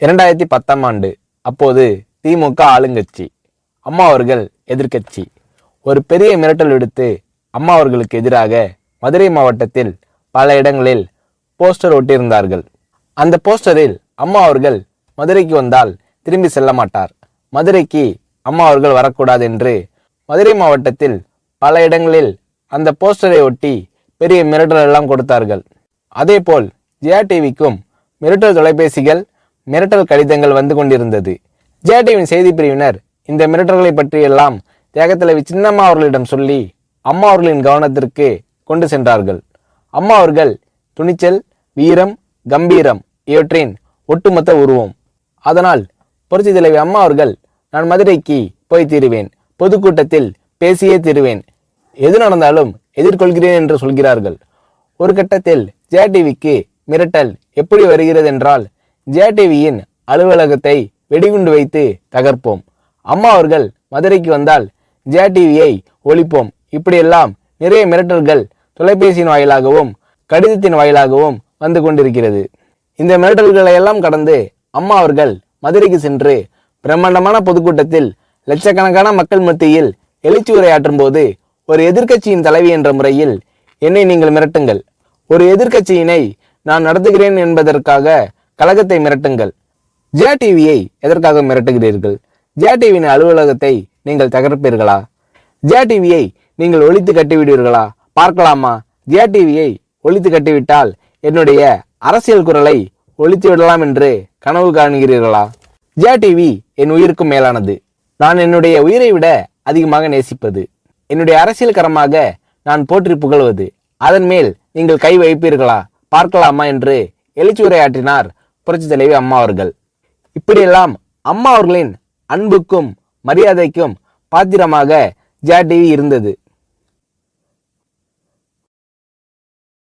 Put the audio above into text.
2010ஆம் ஆண்டு. அப்போது திமுக ஆளுங்கட்சி, அம்மா அவர்கள் எதிர்க்கட்சி. ஒரு பெரிய மிரட்டல் விடுத்து அம்மா அவர்களுக்கு எதிராக மதுரை மாவட்டத்தில் பல இடங்களில் போஸ்டர் ஒட்டியிருந்தார்கள். அந்த போஸ்டரில் அம்மா அவர்கள் மதுரைக்கு வந்தால் திரும்பி செல்ல மாட்டார், மதுரைக்கு அம்மா அவர்கள் வரக்கூடாது என்று மதுரை மாவட்டத்தில் பல இடங்களில் அந்த போஸ்டரை ஒட்டி பெரிய மிரட்டல் எல்லாம் கொடுத்தார்கள். அதேபோல் ஜெயா டிவிக்கும் மிரட்டல் தொலைபேசிகள், மிரட்டல் கடிதங்கள் வந்து கொண்டிருந்தது. ஜெயா டிவியின் செய்தி பிரிவினர் இந்த மிரட்டல்களை பற்றியெல்லாம் தியாகத்தலைவி சின்னம்மா அவர்களிடம் சொல்லி அம்மா அவர்களின் கவனத்திற்கு கொண்டு சென்றார்கள். அம்மா அவர்கள் துணிச்சல், வீரம், கம்பீரம் இவற்றின் ஒட்டுமொத்த உருவம். அதனால் புரட்சி தலைவி அம்மா அவர்கள், நான் மதுரைக்கு போய் தீருவேன், பொதுக்கூட்டத்தில் பேசியே தீருவேன், எது நடந்தாலும் எதிர்கொள்கிறேன் என்று சொல்கிறார்கள். ஒரு கட்டத்தில் ஜெயா டிவிக்கு மிரட்டல் எப்படி வருகிறது என்றால், ஜெயா டிவியின் அலுவலகத்தை வெடிகுண்டு வைத்து தகர்ப்போம், அம்மா அவர்கள் மதுரைக்கு வந்தால் ஜெயா டிவியை ஒழிப்போம், இப்படியெல்லாம் நிறைய மிரட்டல்கள் தொலைபேசியின் வாயிலாகவும் கடிதத்தின் வாயிலாகவும் வந்து கொண்டிருக்கிறது. இந்த மிரட்டல்களை எல்லாம் கடந்து அம்மா அவர்கள் மதுரைக்கு சென்று பிரம்மாண்டமான பொதுக்கூட்டத்தில் லட்சக்கணக்கான மக்கள் மத்தியில் எழுச்சி உரையாற்றும் போது, ஒரு எதிர்க்கட்சியின் தலைவி என்ற முறையில் என்னை நீங்கள் மிரட்டுங்கள், ஒரு எதிர்க்கட்சியினை நான் நடத்துகிறேன் என்பதற்காக கழகத்தை மிரட்டுங்கள், ஜெயா டிவியை எதற்காக மிரட்டுகிறீர்கள், ஜெயா டிவியின் அலுவலகத்தை நீங்கள் தகர்ப்பீர்களா, ஜெயா டிவியை நீங்கள் ஒழித்து கட்டிவிடுவீர்களா, பார்க்கலாமா, ஜெயா டிவியை ஒழித்து கட்டிவிட்டால் என்னுடைய அரசியல் குரலை ஒழித்து விடலாம் என்று கனவு காண்கிறீர்களா? ஜெயா டிவி என் உயிருக்கும் மேலானது, நான் என்னுடைய உயிரை விட அதிகமாக நேசிப்பது, என்னுடைய அரசியல் கரமாக நான் போற்றி புகழ்வது, அதன் மேல் நீங்கள் கை வைப்பீர்களா, பார்க்கலாமா என்று எழுச்சி உரையாற்றினார் புரட்சி தலைவி அம்மா அவர்கள். இப்படியெல்லாம் அம்மா அவர்களின் அன்புக்கும் மரியாதைக்கும் பாத்திரமாக ஜெயா டிவி இருந்தது.